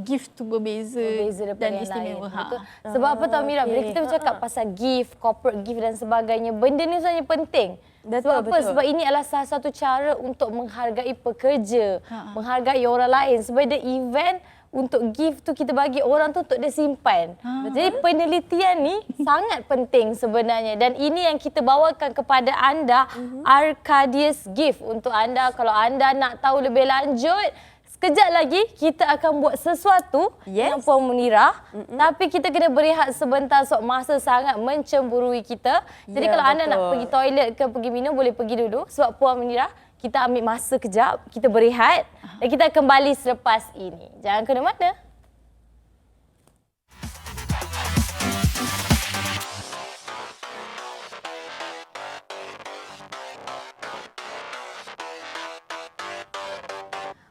gift tu berbeza dan istimewa. Betul. Sebab apa tahu Mira, bila kita bercakap pasal gift, corporate gift dan sebagainya, benda ni sebenarnya penting. Sebab apa? Sebab ini adalah salah satu cara untuk menghargai pekerja, menghargai orang lain. Sebab ada event untuk gift tu kita bagi orang tu untuk dia simpan. Jadi penelitian ni sangat penting sebenarnya, dan ini yang kita bawakan kepada anda, Arcadius Gift. Untuk anda, kalau anda nak tahu lebih lanjut, sekejap lagi kita akan buat sesuatu dengan Puan Munirah. Tapi kita kena berehat sebentar sebab masa sangat mencemburui kita. Jadi kalau anda nak pergi toilet ke pergi minum, boleh pergi dulu. Sebab Puan Munirah, kita ambil masa kejap, kita berehat dan kita kembali selepas ini. Jangan ke mana-mana.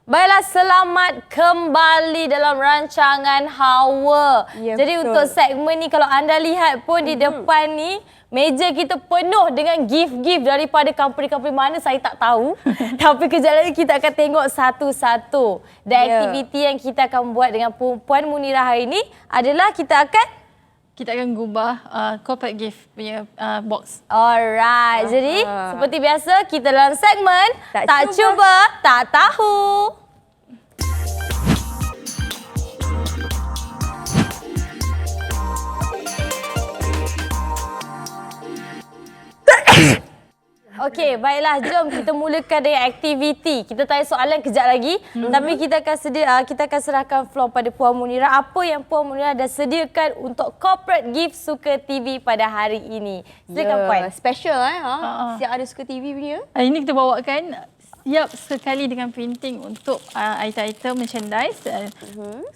Baiklah, selamat kembali dalam rancangan Hawa. Jadi betul. Untuk segmen ni, kalau anda lihat pun di depan ni, meja kita penuh dengan gift-gift daripada company-company mana saya tak tahu. Tapi kejap lagi kita akan tengok satu-satu. Dan aktiviti yang kita akan buat dengan Puan Munirah hari ini adalah kita akan gubah corporate gift punya box. Alright. Jadi seperti biasa kita dalam segmen Tak Cuba Tak Tahu. Okey, baiklah, jom kita mulakan dengan aktiviti. Kita tanya soalan kejap lagi, tapi kita akan serahkan floor pada Puan Munirah. Apa yang Puan Munirah dah sediakan untuk corporate gift Suka TV pada hari ini? Silakan Puan. Special siap ada Suka TV punya. Ini kita bawakan siap sekali dengan printing untuk item-item merchandise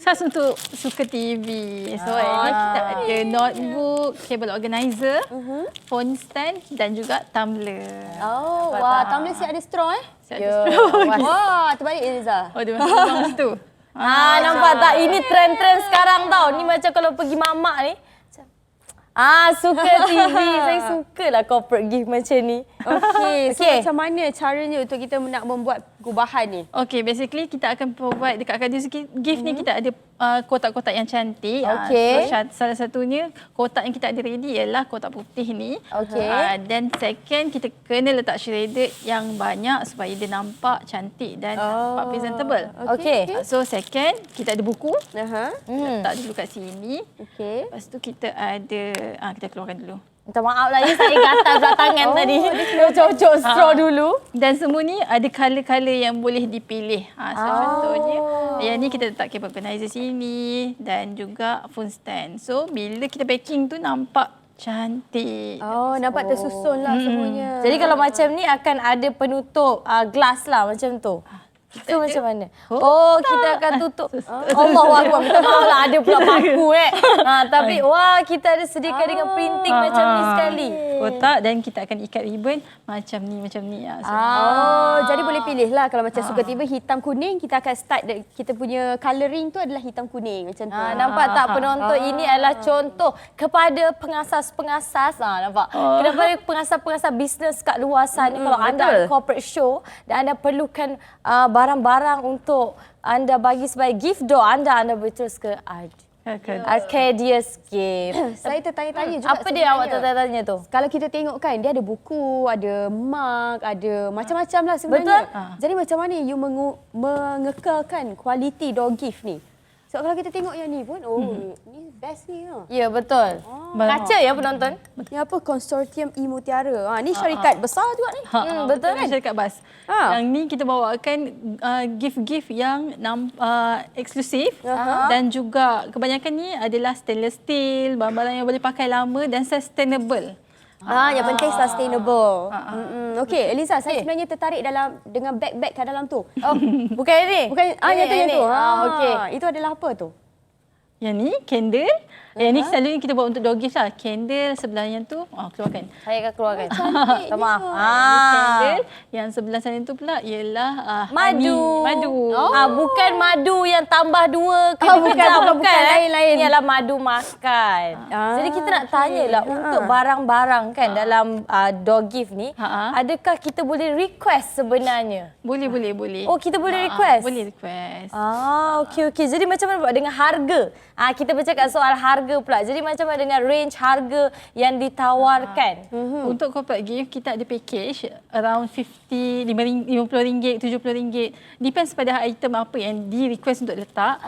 khas untuk Suka TV. So ini kita ada notebook, cable organizer, phone stand dan juga tumbler. Oh, wah, tumbler siap ada straw Siap ada straw. Wah, terbalik Eliza. Oh, dia masuk dalam situ. Nampak tak? Ini trend-trend sekarang tau. Ni macam kalau pergi mamak ni. Suka TV. Saya sukalah corporate gift macam ni. Okey, so macam mana caranya untuk kita nak membuat gubahan ni? Okey, basically kita akan provide dekat Arcadius Gift ni kita ada kotak-kotak yang cantik. Okey. So, salah satunya kotak yang kita ada ready ialah kotak putih ni. Okey. Dan second, kita kena letak shredded yang banyak supaya dia nampak cantik dan nampak presentable. Okey. So second, kita ada buku. Letak dulu kat sini. Okey. Lepas tu kita ada, kita keluarkan dulu. Minta maaf lah ya, saya gatal belah tangan tadi. Cocok straw dulu. Dan semua ni ada color-color yang boleh dipilih. So contohnya, yang ni kita letak cable organizer sini dan juga phone stand. So bila kita packing tu nampak cantik. Nampak tersusun lah semuanya. Jadi kalau macam ni akan ada penutup glass lah macam tu. Itu macam mana? Kita akan tutup. Allahuakbar. Minta maaf lah, ada pula paku tapi kita ada sediakan dengan printing macam ni sekali. Kotak dan kita akan ikat ribbon macam ni. Jadi boleh pilih lah. Kalau macam Suka TV hitam kuning, kita akan start kita punya colouring tu adalah hitam kuning macam tu. Nampak tak penonton? Ini adalah contoh kepada pengasas-pengasas. Nampak? Kepada pengasas-pengasas bisnes kat luar sana. Kalau anda ada corporate show dan anda perlukan barang-barang untuk anda bagi sebagai gift door anda boleh terus ke Arcadius Gift. Saya tertanya-tanya juga. Apa dia awak tertanya tu? Kalau kita tengok kan, dia ada buku, ada mug, ada macam-macam lah sebenarnya. Betul. Jadi macam mana you mengekalkan kualiti door gift ni? So kalau kita tengok yang ni pun, ni best ni. Ya, betul. Kaca ya penonton? Ni apa? Konsortium E Mutiara. Ni syarikat besar juga ni. Betul kan? Syarikat bas. Yang ni kita bawakan gift-gift yang eksklusif dan juga kebanyakan ni adalah stainless steel, barang-barang yang boleh pakai lama dan sustainable. Yang penting sustainable. Okey, Eliza, saya sebenarnya tertarik dengan beg-beg kat dalam tu. Oh, bukan ini? Bukan, yang tu, yang tu. Okey. Itu adalah apa tu? Yang ni candle. Yang ni selalunya kita buat untuk dog gift lah. Candle sebelahnya tu, keluarkan. Saya akan keluarkan. Cantiknya. Maaf. Ini candle. Yang sebelah sana tu pula ialah honey. Madu. Madu. Bukan madu yang tambah 2 ke bukan. Lain-lain. Ini adalah madu makan. Jadi kita nak tanyalah untuk barang-barang kan dalam dog gift ni, adakah kita boleh request sebenarnya? Boleh. Oh, kita boleh request? Boleh request. Okey. Jadi macam mana pula dengan harga? Kita bercakap soal harga pula. Jadi macam mana dengan range harga yang ditawarkan? Untuk corporate gift, kita ada package around RM50, RM70, RM70. Depends pada item apa yang di-request untuk letak.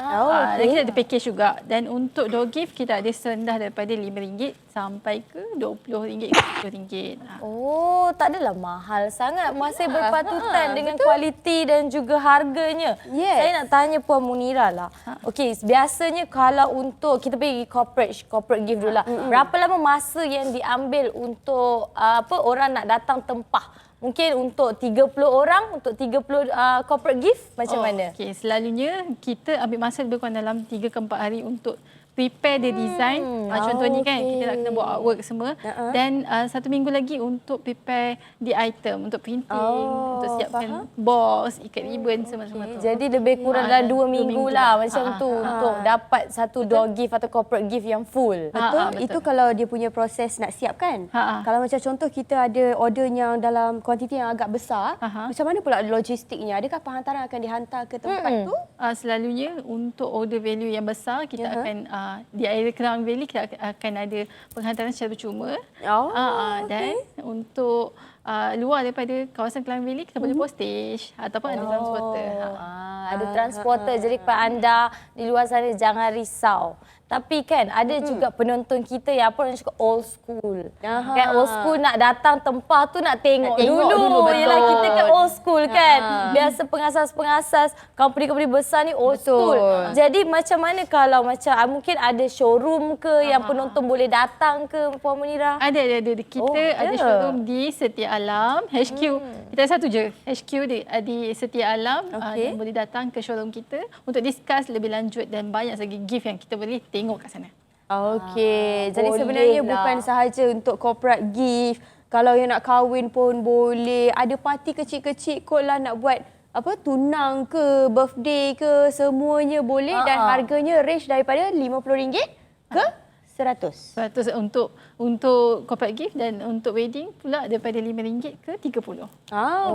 Dan kita ada package juga. Dan untuk dog gift, kita ada serendah daripada RM5 sampai ke RM20 ke RM30. Oh, tak adalah mahal sangat. Masih berpatutan dengan kualiti dan juga harganya. Yes. Saya nak tanya Puan Munira lah. Okey, biasanya kalau untuk kita pergi corporate gift dulu lah. Berapa lama masa yang diambil untuk orang nak datang tempah? Mungkin untuk 30 orang, untuk 30 corporate gift macam mana? Okey, selalunya kita ambil masa lebih kurang dalam 3 ke 4 hari untuk prepare the design. Contohnya kan kita nak kena buat artwork semua. Dan 1 minggu lagi untuk prepare the item, untuk printing, untuk siapkan box, ikat ribbon semua-semua tu. Jadi lebih kurang dalam 2 minggu lah macam tu untuk dapat satu dog gift atau corporate gift yang full. Betul. Itu kalau dia punya proses nak siapkan. Kalau macam contoh kita ada order yang dalam kuantiti yang agak besar, macam mana pula logistiknya? Adakah penghantaran akan dihantar ke tempat tu? Selalunya untuk order value yang besar, kita akan di area Klang Valley kita akan ada penghantaran secara percuma. Dan untuk luar daripada kawasan Klang Valley kita boleh postage ataupun ada transporter. Ada transporter. Jadi kepada anda di luar sana jangan risau. Tapi kan ada juga penonton kita yang orang cakap old school. Kan old school nak datang tempah tu nak tengok dulu. Yelah kita kan old school kan. Biasa pengasas-pengasas company-company besar ni old school. Jadi macam mana kalau macam mungkin ada showroom ke yang penonton boleh datang ke Puan Munira? Ada. Kita ada showroom di Setia Alam, HQ. Kita ada satu je, HQ di Setia Alam. Yang boleh datang ke showroom kita untuk discuss lebih lanjut dan banyak lagi gift yang kita boleh tengok kat sana. Okey. Jadi sebenarnya bukan sahaja untuk corporate gift. Kalau yang nak kahwin pun boleh. Ada parti kecil-kecil kot lah nak buat tunang ke, birthday ke, semuanya boleh. Dan harganya range daripada RM50 ke 100. 100 untuk corporate gift dan untuk wedding pula daripada RM5 ke 30.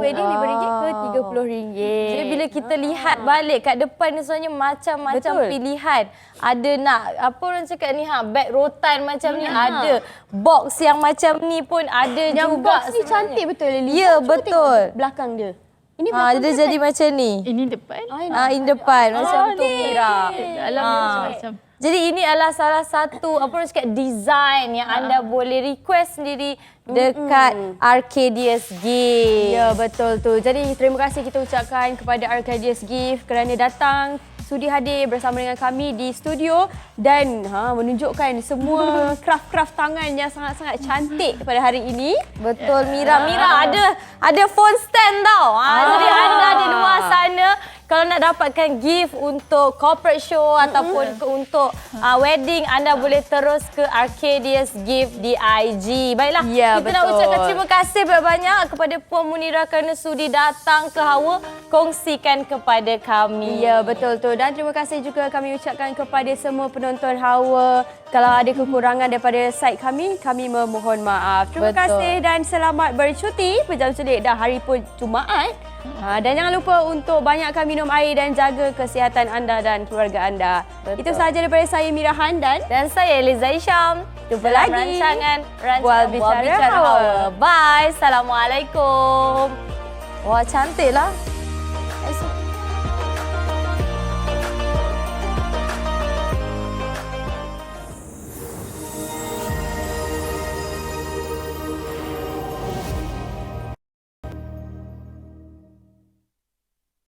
Wedding RM5 ke RM30. Jadi bila kita lihat balik kat depan ni sebenarnya macam-macam pilihan. Ada nak orang cakap ni beg rotan macam ni ada. Box yang macam ni pun ada yang juga. Box ni cantik betul Lily. Ya, betul. Belakang dia. Ini belakang dia jadi macam ni. Ini depan. Ini depan macam tu Mira. Dalam macam-macam. Jadi ini adalah salah satu design yang anda boleh request sendiri dekat Arcadius Gift. Ya, betul tu. Jadi terima kasih kita ucapkan kepada Arcadius Gift kerana datang sudi hadir bersama dengan kami di studio dan menunjukkan semua craft-craft tangan yang sangat-sangat cantik pada hari ini. Betul Mira. Mira ada phone stand tau. Jadi anda di luar sana kalau nak dapatkan gift untuk corporate show ataupun untuk wedding, anda boleh terus ke Arcadius Gift di IG. Baiklah, kita nak ucapkan terima kasih banyak-banyak kepada Puan Munira kerana sudi datang ke Hawa, kongsikan kepada kami. Ya, betul tu. Dan terima kasih juga kami ucapkan kepada semua penonton Hawa. Kalau ada kekurangan daripada site kami memohon maaf. Terima kasih dan selamat bercuti. Pejam selit dah hari pun Jumaat. Dan jangan lupa untuk banyakkan minum air dan jaga kesihatan anda dan keluarga anda. Itu sahaja daripada saya Mirahan dan saya Eliza Hisham. Jumpa lagi rancangan Bual Bicara Hawa. Bye. Assalamualaikum. Wah, cantiklah.